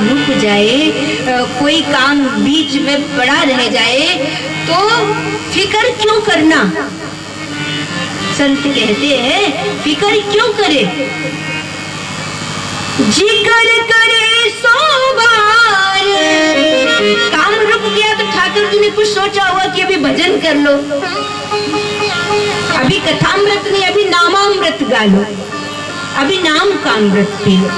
रुक जाए, कोई काम बीच में पड़ा रह जाए तो फिक्र क्यों करना। संत कहते हैं फिक्र क्यों करे, जिक्र करे सो बार। काम रुक गया तो ठाकुर जी ने कुछ सोचा हुआ कि अभी भजन कर लो, अभी कथामृत नहीं, अभी नामामृत गा लो, अभी नाम का अमृत पी लो।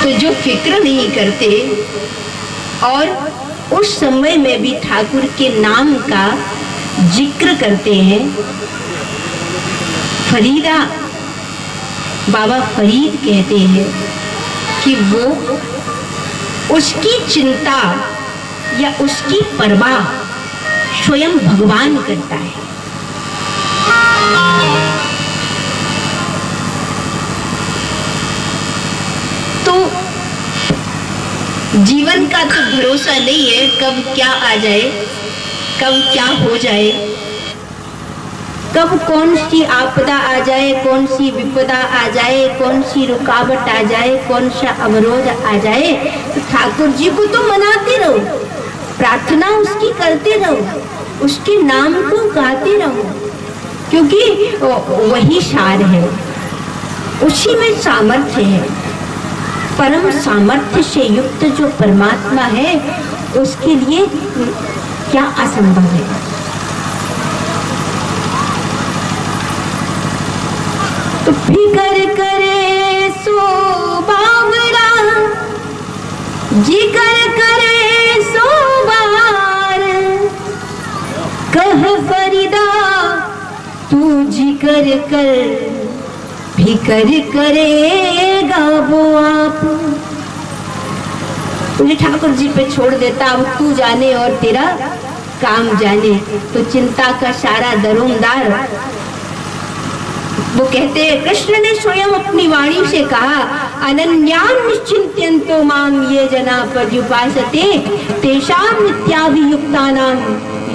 तो जो फिक्र नहीं करते और उस समय में भी ठाकुर के नाम का जिक्र करते हैं। फरीदा बाबा फरीद कहते हैं कि वो उसकी चिंता या उसकी परवाह स्वयं भगवान करता है। तो जीवन का तो भरोसा नहीं है, कब क्या आ जाए, कब क्या हो जाए, कब कौन सी आपदा आ जाए, कौन सी विपदा आ जाए, कौन सी रुकावट आ जाए, कौन सा अवरोध आ जाए। तो ठाकुर जी को तो मनाते रहो, प्रार्थना उसकी करते रहो, उसके नाम को गाते रहो, क्योंकि वही सार है, उसी में सामर्थ्य है। परम सामर्थ्य से युक्त जो परमात्मा है उसके लिए क्या असंभव है। तो फिकर करे सो बावरा, जिक्र करे सो बार। कह फरीदा तू जिक्र कर, फिकर करेगा वो आप। तुझे ठाकुर जी पे छोड़ देता, अब तू जाने और तेरा काम जाने। तो चिंता का सारा दरोमदार वो कहते हैं, कृष्ण ने स्वयं अपनी वाणी से कहा, अनन्यान निश्चिंत्यन्तो माम ये जना पर्युपासते तेषां नित्याभियुक्तानां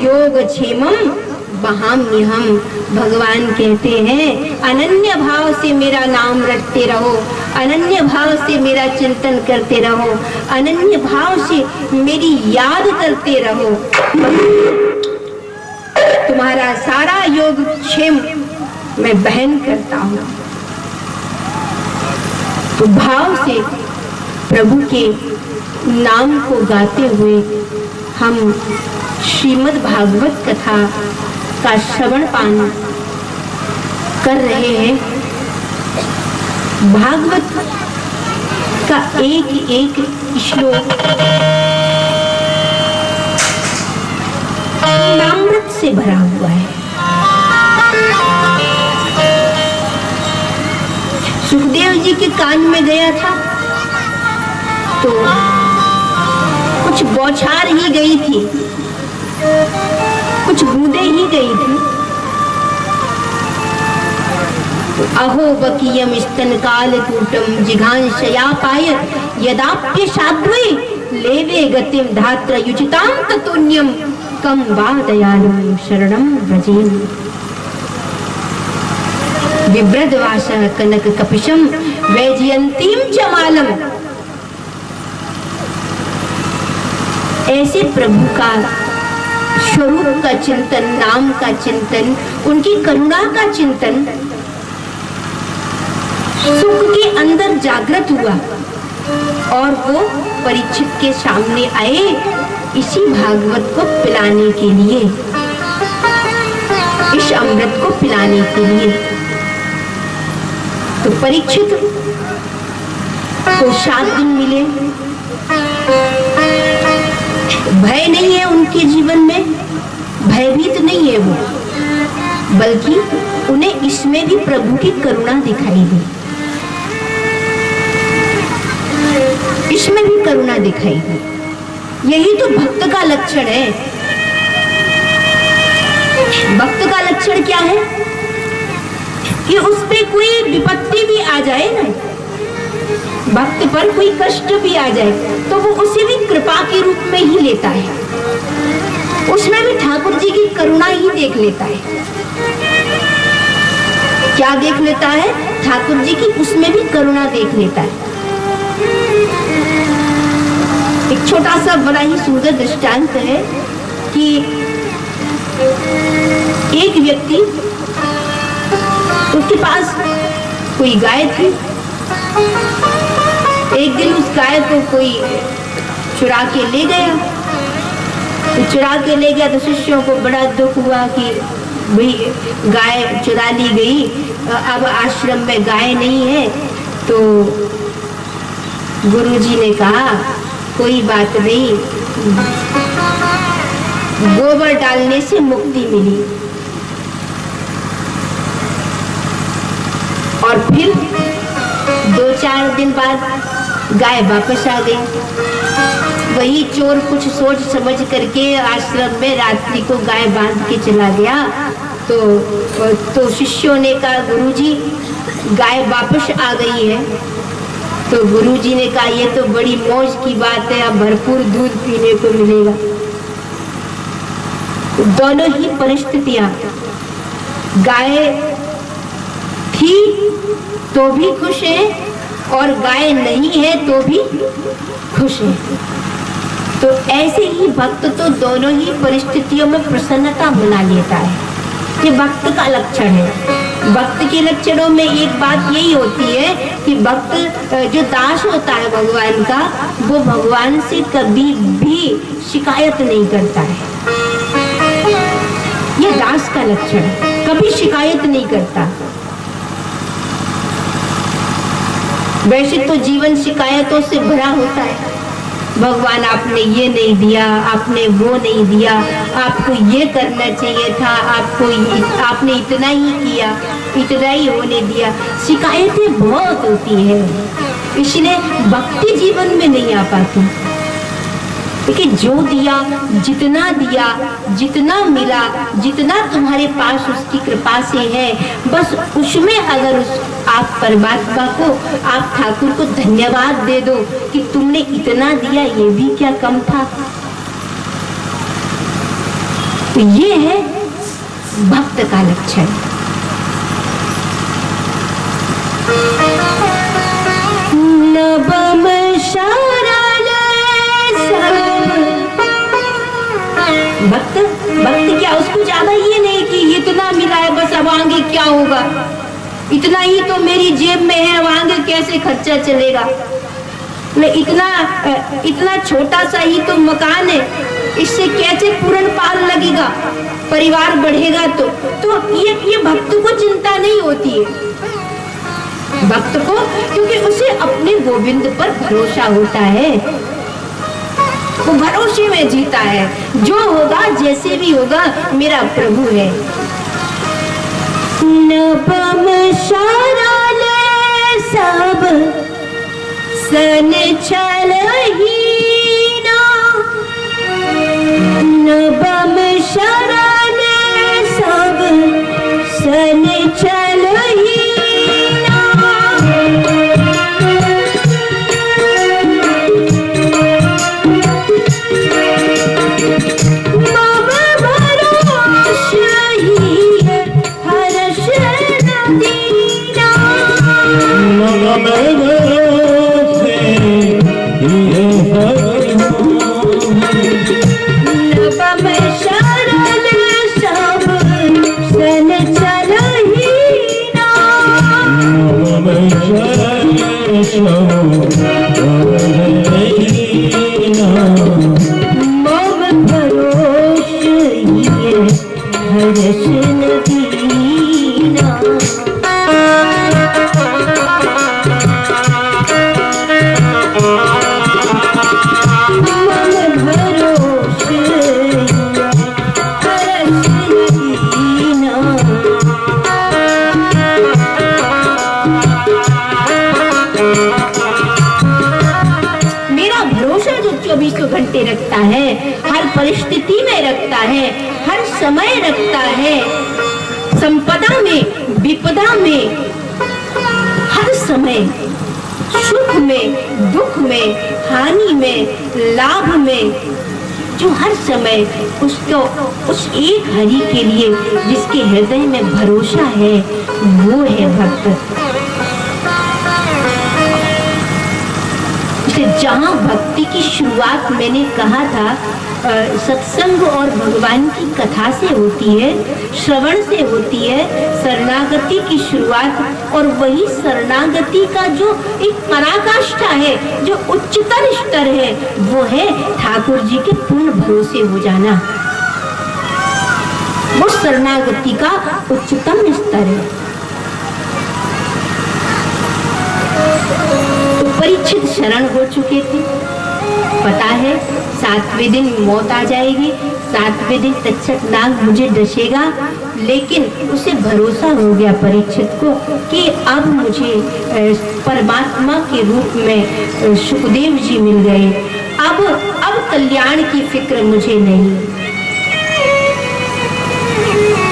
योगक्षेमं वहाम्यहम्। भगवान कहते हैं अनन्य भाव से मेरा नाम रटते रहो, अनन्य भाव से मेरा चिंतन करते रहो, अनन्य भाव से मेरी याद करते रहो, तुम्हारा सारा योग क्षेम मैं वहन करता हूँ। तो भाव से प्रभु के नाम को गाते हुए हम श्रीमद् भागवत कथा का श्रवण पान कर रहे हैं। भागवत का एक एक श्लोक अमृत से भरा हुआ है। सुखदेव जी के कान में गया था तो कुछ बौछार ही गई थी, कुछ बूंदे ही गई थी। अहो बकीयम स्तन काल कूटम जिघांशया पाय यदाप्य साध्वे लेवे गतिम धात्र युचितां ततुन्यम कम वा दयालुं शरणं व्रजेमि। विव्रतवासः कनक कपिशं वैजयन्तीं च मालम। ऐसे प्रभु का स्वरूप का चिंतन, नाम का चिंतन, उनकी करुणा का चिंतन सुख के अंदर जागृत हुआ और वो परीक्षित के सामने आए इसी भागवत को पिलाने के लिए, इस अमृत को पिलाने के लिए। तो परीक्षित को 7 दिन मिले, भय नहीं है उनके जीवन में, भयभीत नहीं है वो, बल्कि उन्हें इसमें भी प्रभु की करुणा दिखाई दी, इसमें भी करुणा दिखाई दी। यही तो भक्त का लक्षण है। भक्त का लक्षण क्या है कि उस पे कोई विपत्ति भी आ जाए ना, भक्त पर कोई कष्ट भी आ जाए तो वो उसे भी कृपा के रूप में ही लेता है, उसमें भी ठाकुर जी की करुणा ही देख लेता है। क्या देख लेता है? ठाकुर जी की उसमें भी करुणा देख लेता है। एक छोटा सा बड़ा ही सुंदर दृष्टांत है कि एक व्यक्ति, उसके पास कोई गाय थी। एक दिन उस गाय को कोई चुरा के ले गया। तो चुरा के ले गया तो शिष्यों को बड़ा दुख हुआ कि भाई गाय चुरा ली गई, अब आश्रम में गाय नहीं है। तो गुरुजी ने कहा कोई बात नहीं, गोबर डालने से मुक्ति मिली। और फिर 2-4 दिन बाद गाय वापस आ गई। वही चोर कुछ सोच समझ करके आश्रम में रात्रि को गाय बांध के चला गया। तो शिष्यों ने कहा गुरुजी गाय वापस आ गई है। तो गुरुजी ने कहा ये तो बड़ी मौज की बात है, अब भरपूर दूध पीने को मिलेगा। दोनों ही परिस्थितियां, गाय थी तो भी खुश है और गाय नहीं है तो भी खुश है। तो ऐसे ही भक्त तो दोनों ही परिस्थितियों में प्रसन्नता बना लेता है। ये भक्त का लक्षण है। भक्त के लक्षणों में एक बात यही होती है कि भक्त जो दास होता है भगवान का, वो भगवान से कभी भी शिकायत नहीं करता है। ये दास का लक्षण है, कभी शिकायत नहीं करता। वैसे तो जीवन शिकायतों से भरा होता है। भगवान आपने ये नहीं दिया, आपने वो नहीं दिया, आपको ये करना चाहिए था, आपने इतना ही किया, इतना ही होने दिया। शिकायतें बहुत होती है, इसलिए भक्ति जीवन में नहीं आ पाती। लेकिन जो दिया, जितना मिला, जितना तुम्हारे पास उसकी कृपा से है, बस उसमें अगर आप परमात्मा को, आप ठाकुर को धन्यवाद दे दो कि तुमने इतना दिया, ये भी क्या कम था। तो ये है भक्त का लक्षण। नवम भक्त क्या, उसको ज्यादा ये नहीं कि इतना मिला है बस अब आगे क्या होगा, इतना ही तो मेरी जेब में है, अब आगे कैसे खर्चा चलेगा। इतना छोटा सा ही तो मकान है, इससे कैसे पूर्ण पाल लगेगा, परिवार बढ़ेगा। तो ये भक्त को चिंता नहीं होती है। भक्त को, क्योंकि उसे अपने गोविंद पर भरोसा होता है, वो भरोसे में जीता है। जो होगा जैसे भी होगा मेरा प्रभु है। नवम शरण सब सन छलहीना, नवम शरण सब सन छलहीना। रखता है, हर परिस्थिति में रखता है, हर समय रखता है, संपदा में, विपदा में, हर समय, सुख में, दुख में, हानि में, लाभ में, जो हर समय उसको उस एक हरि के लिए जिसके हृदय में भरोसा है, वो है भक्त। जहाँ भक्ति की शुरुआत मैंने कहा था सत्संग और भगवान की कथा से होती है, श्रवण से होती है, शरणागति की शुरुआत। और वही शरणागति का जो एक पराकाष्ठा है, जो उच्चतर स्तर है, वो है ठाकुर जी के पूर्ण भरोसे हो जाना। वो शरणागति का उच्चतम स्तर है। परीक्षित शरण हो चुके थे, पता है 7वें दिन मौत आ जाएगी, 7वें दिन तक्षक नाग मुझे डसेगा, लेकिन उसे भरोसा हो गया परीक्षित को कि अब मुझे परमात्मा के रूप में सुखदेव जी मिल गए, अब कल्याण की फिक्र मुझे नहीं।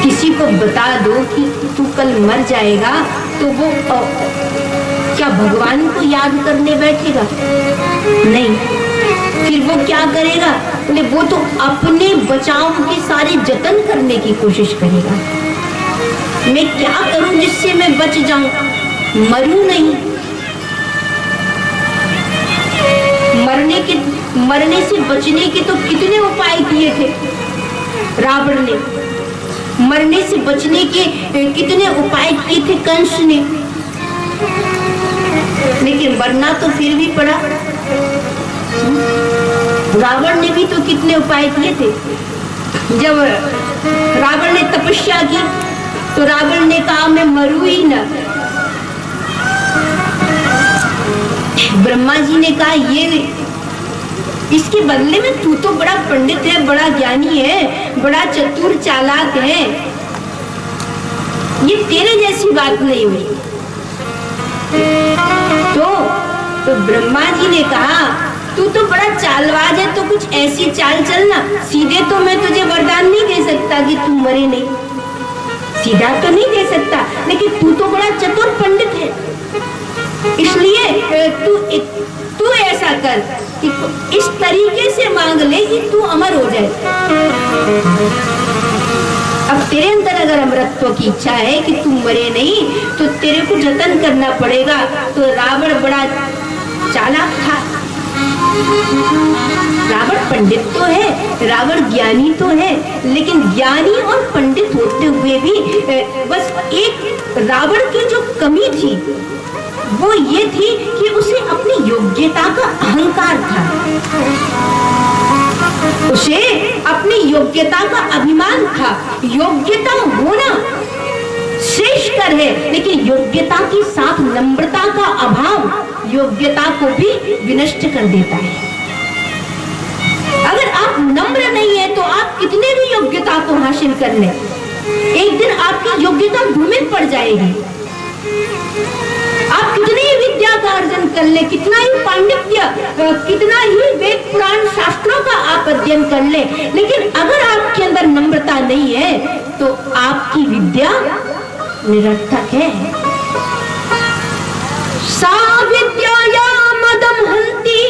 किसी को बता दो कि तू कल मर जाएगा, तो वो क्या भगवान को याद करने बैठेगा? नहीं। फिर वो क्या करेगा? बोले वो तो अपने बचाव के सारे जतन करने की कोशिश करेगा। मैं क्या करूं जिससे मैं बच जाऊं, मरूं नहीं। मरने से बचने के तो कितने उपाय किए थे रावण ने, मरने से बचने के कितने उपाय किए थे कंस ने, लेकिन मरना तो फिर भी पड़ा। रावण ने भी तो कितने उपाय किए थे। जब रावण ने तपस्या की तो रावण ने कहा मैं मरूं ही ना। ब्रह्मा जी ने कहा ये इसके बदले में तू तो बड़ा पंडित है, बड़ा ज्ञानी है, बड़ा चतुर चालाक है, ये तेरे जैसी बात नहीं हुई। तो ब्रह्मा जी ने कहा तू तो बड़ा चालबाज है, तो कुछ ऐसी चाल चलना। सीधे तो मैं तुझे वरदान नहीं दे सकता कि तू मरे नहीं, सीधा तो नहीं दे सकता, लेकिन तू तो बड़ा चतुर पंडित है, इसलिए तू ऐसा कर कि इस तरीके से मांग ले कि तू अमर हो जाए। अब तेरे अंदर अगर अमरत्व की इच्छा है कि तू मरे नहीं, तो तेरे को जतन करना पड़ेगा। तो रावण बड़ा चालाक था, रावण पंडित तो है, रावण ज्ञानी तो है, लेकिन ज्ञानी और पंडित होते हुए भी बस एक रावण की जो कमी थी वो ये थी कि उसे अपनी योग्यता का अहंकार था, उसे अपनी योग्यता का अभिमान था। योग्यता होना श्रेष्ठकर है, लेकिन योग्यता के साथ नम्रता का अभाव योग्यता को भी विनष्ट कर देता है। अगर आप नम्र नहीं है तो आप कितने भी योग्यता को हासिल कर लें, एक दिन आपकी योग्यता धूमिल पड़ जाएगी। आप कितनी ही विद्या का अर्जन कर ले, कितना ही पांडित्य, कितना ही वेद पुराण शास्त्रों का आप अध्ययन कर ले, लेकिन अगर आपके अंदर नम्रता नहीं है तो आपकी विद्या निरर्थक है। सा विद्याया मदम हंति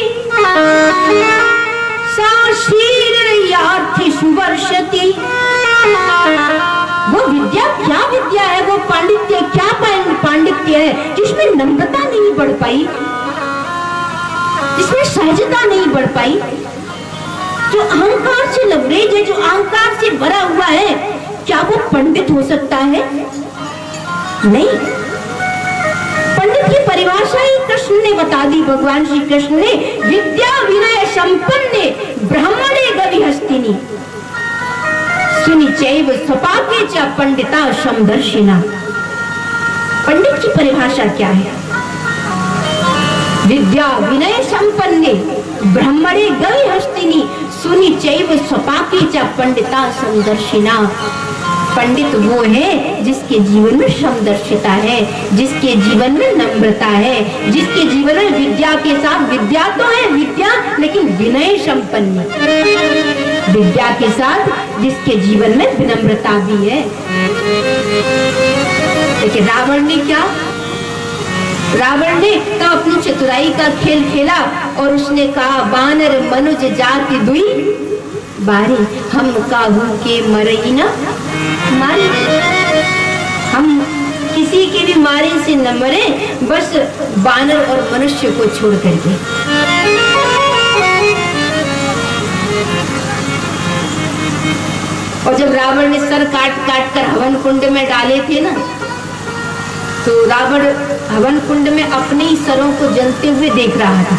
सा शीर्यार्थि सुवर्षति। वो विद्या क्या विद्या है, वो पांडित्य क्या पांडित्य है जिसमें नम्रता नहीं बढ़ पाई, जिसमें सहजता नहीं बढ़ पाई, जो अहंकार से लबरेज है, जो अहंकार से भरा हुआ है, क्या वो पंडित हो सकता है? नहीं। पंडित की परिभाषा ही कृष्ण ने बता दी, भगवान श्री कृष्ण ने, विद्या विनय संपन्ने ब्राह्मणे गविहस्तिनी सुनि चैव स्वपाके च पंडिता समदर्शिना। पंडित की परिभाषा क्या है? विद्या विनय संपन्ने ब्राह्मणे गविहस्तिनी सुनि चैव स्वपाके च पंडिता समदर्शिना। पंडित वो है जिसके जीवन में समदर्शिता है, जिसके जीवन में नम्रता है, जिसके जीवन में विद्या के साथ, विद्या तो है विद्या लेकिन विनय संपन्न, विद्या के साथ जिसके जीवन में विनम्रता भी है। लेकिन रावण ने क्या, रावण ने तो अपनी चतुराई का खेल खेला और उसने कहा बानर मनुज जाति दुई बारे, हम काहू के मरई न मारे। हम किसी के भी मारे से न मरे, बस बानर और मनुष्य को छोड़ करके। और जब रावण ने सर काट काट कर हवन कुंड में डाले थे ना, तो रावण हवन कुंड में अपने ही सरों को जलते हुए देख रहा था।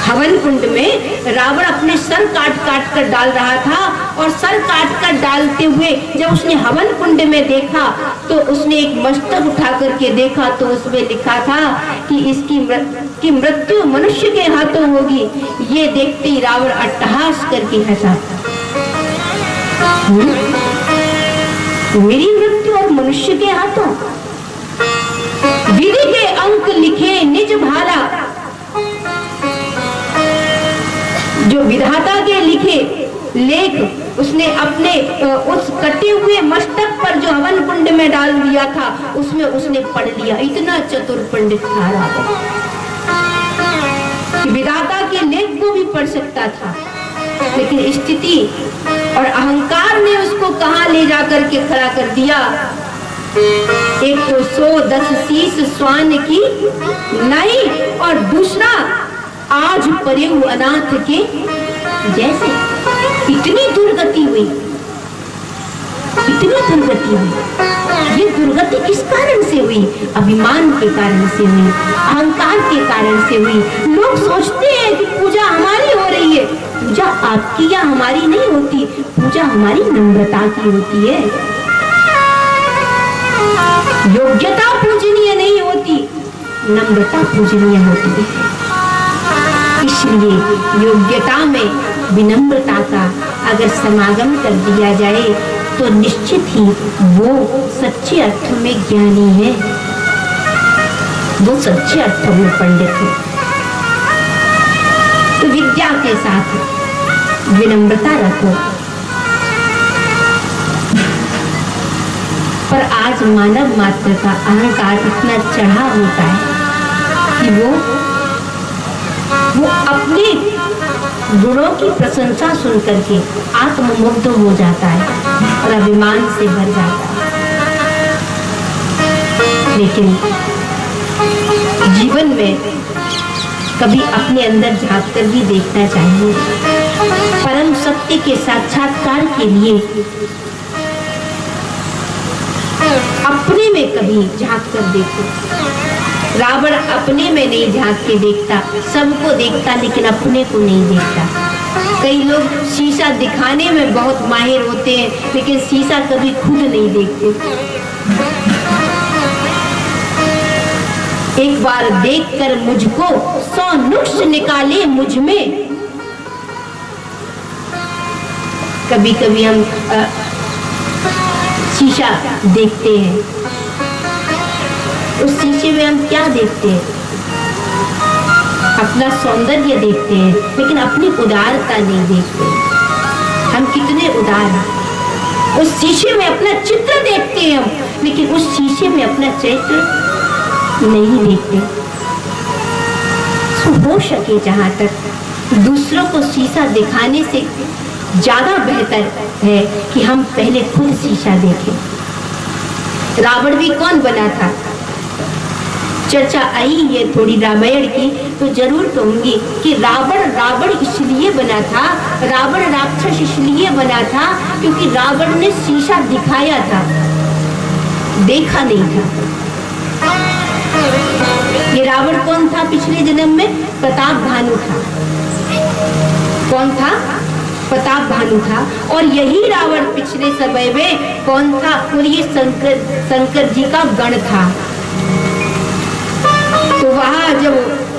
हवन कुंड में रावण अपने सर काट काट कर डाल रहा था, और सर काट कर डालते हुए जब उसने हवन कुंड में देखा तो उसने एक मस्तक उठा करके देखा, तो उसमें लिखा था कि इसकी मृत्यु मनुष्य के हाथों होगी। ये देखते ही रावण अट्टहास करके हंसा। मेरी मृत्यु और मनुष्य के हाथों? विधि के अंक लिखे निज भाला, जो विधाता के लिखे लेख उसने अपने उस कटे हुए मस्तक पर जो हवन कुंड में डाल दिया था, उसमें उसने पढ़ लिया। इतना चतुर पंडित था रावण कि विधाता के लेख को भी पढ़ सकता था, लेकिन स्थिति और अहंकार ने उसको कहां ले जाकर के खड़ा कर दिया। एक तो 110 शीश स्वान की नहीं, और दूसरा आज परेऊ अनाथ के जैसे। इतनी दुर्गति हुई, इतनी दुर्गति हुई। ये दुर्गति किस कारण से हुई? अभिमान के कारण से हुई, अहंकार के कारण से हुई। लोग सोचते हैं कि पूजा हमारी हो रही है। पूजा आपकी या हमारी नहीं होती, पूजा हमारी नम्रता की होती है। योग्यता पूजनीय नहीं होती, नम्रता पूजनीय होती है। इसलिए योग्यता में विनम्रता का अगर समागम कर दिया जाए तो निश्चित ही वो सच्चे अर्थ में ज्ञानी है, वो सच्चे अर्थ में पंडित है। तो विद्या के साथ विनम्रता रखो। पर आज मानव मात्र का अहंकार इतना चढ़ा होता है कि वो अपने गुणों की प्रशंसा सुन करके आत्ममुग्ध हो जाता है और अभिमान से भर जाता है। लेकिन जीवन में कभी अपने अंदर झांक कर भी देखना चाहिए। परम सत्य के साक्षात्कार के लिए अपने में कभी झांक कर देखो। रावण अपने में नहीं झांक के देखता, सबको देखता लेकिन अपने को नहीं देखता। कई लोग शीशा दिखाने में बहुत माहिर होते हैं, लेकिन शीशा कभी खुद नहीं देखते। एक बार देखकर मुझको 100 नुक्स निकाले मुझ में। कभी कभी हम शीशा देखते हैं, उस शीशे में हम क्या देखते हैं? अपना सौंदर्य देखते हैं, लेकिन अपनी उदारता नहीं देखते। हम कितने उदार हैं। उस शीशे में अपना चित्र देखते हैं हम, लेकिन उस शीशे में अपना चरित्र नहीं देखते। तो हो सके जहां तक दूसरों को शीशा दिखाने से ज्यादा बेहतर है कि हम पहले खुद शीशा देखें। रावण भी कौन बना था? चर्चा आई है थोड़ी रामायण की तो जरूर कहूंगी कि रावण इसलिए बना था, रावण राक्षस इसलिए बना था क्योंकि रावण ने शीशा दिखाया था, देखा नहीं था। ये रावण कौन था? पिछले जन्म में प्रताप भानु था। कौन था? प्रताप भानु था। और यही रावण पिछले समय में कौन था? और ये शंकर जी का गण था। तो वहाँ जब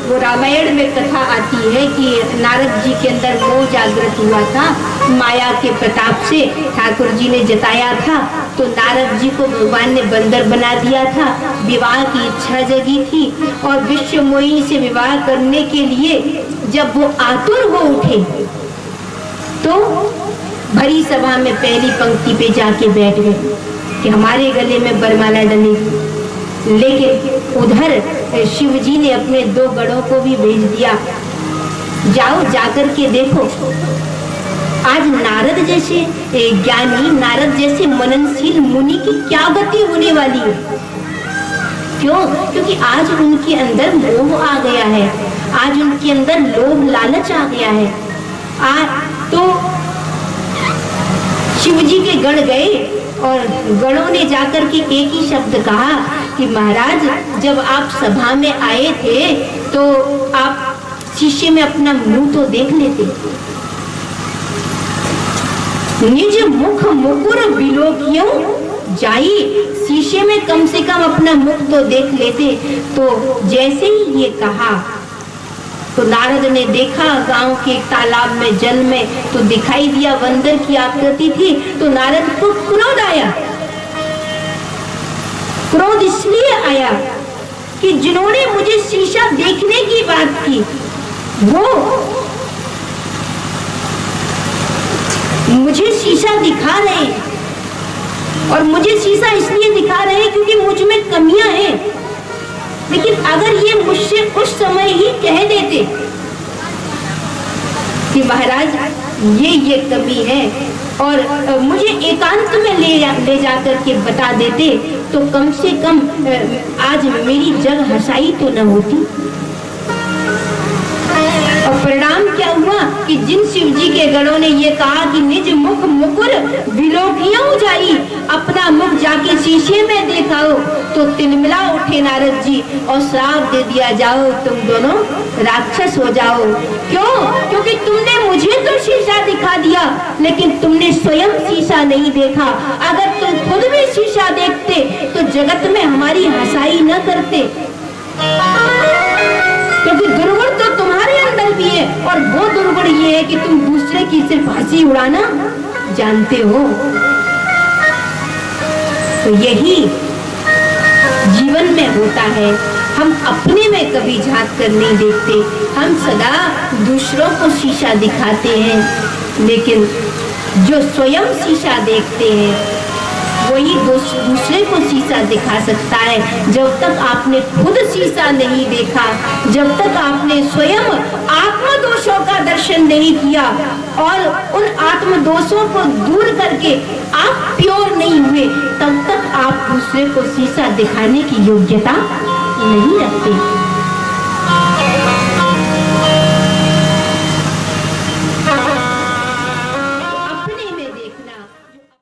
वो रामायण में कथा आती है कि नारद जी के अंदर मोह जागृत हुआ था, माया के प्रताप से ठाकुर जी ने जताया था, तो नारद जी को भगवान ने बंदर बना दिया था। विवाह की इच्छा जगी थी और विश्व मोहिनी से विवाह करने के लिए जब वो आतुर हो उठे तो भरी सभा में पहली पंक्ति पे जाके बैठ गए कि हमारे गले में बरमाला डलेगी। लेकिन उधर शिव जी ने अपने 2 गणों को भी भेज दिया, जाओ जाकर के देखो आज नारद जैसे ज्ञानी, नारद जैसे मननशील मुनि की क्या गति होने वाली है? क्यों? क्योंकि आज उनके अंदर मोह आ गया है, आज उनके अंदर लोभ लालच आ गया है। तो शिव जी के गण गए और गणों ने जाकर के एक ही शब्द कहा कि महाराज, जब आप सभा में आए थे तो आप शीशे में अपना मुंह तो देख लेते। निज मुख मुकुर बिलोकियों जाई, शीशे में कम से कम अपना मुख तो देख लेते। तो जैसे ही ये कहा तो नारद ने देखा गांव के एक तालाब में जल में तो दिखाई दिया बंदर की आकृति थी। तो नारद को क्रोध आया। क्रोध इसलिए आया कि जिन्होंने मुझे शीशा देखने की बात की वो मुझे शीशा दिखा रहे, और मुझे शीशा इसलिए दिखा रहे हैं क्योंकि मुझ में कमियां हैं। लेकिन अगर ये मुझसे उस समय ही कह देते कि महाराज ये कमी है और मुझे एकांत में ले जाकर के बता देते तो कम से कम आज मेरी जग हंसाई तो न होती। और परिणाम क्या हुआ कि जिन शिव जी के गणों ने ये कहा कि निज मुख मुकुर विलोकियों जाई, अपना मुख जाके शीशे में देखाओ, तो तिलमिला उठे नारद जी और श्राप दे दिया, जाओ तुम दोनों राक्षस हो जाओ। क्यों? क्योंकि तुमने मुझे तो शीशा दिखा दिया लेकिन तुमने स्वयं शीशा नहीं देखा। अगर तुम खुद भी शीशा देखते तो जगत में हमारी हंसाई न करते, क्योंकि दुर्गुण तो तुम्हारे अंदर भी है और वो दुर्गुण ये है कि तुम दूसरे की सिर्फ हंसी उड़ाना जानते हो। तो यही जीवन में होता है, हम अपने में कभी झांक कर नहीं देखते, हम सदा दूसरों को शीशा दिखाते हैं, लेकिन जो स्वयं शीशा देखते हैं वही दूसरे को शीशा दिखा सकता है। जब तक आपने खुद शीशा नहीं देखा, जब तक आपने स्वयं आत्मदोषों का दर्शन नहीं किया और उन आत्मदोषों को दूर करके आप प्योर नहीं हुए, तब तक आप दूसरे को शीशा दिखाने की योग्यता नहीं रखते।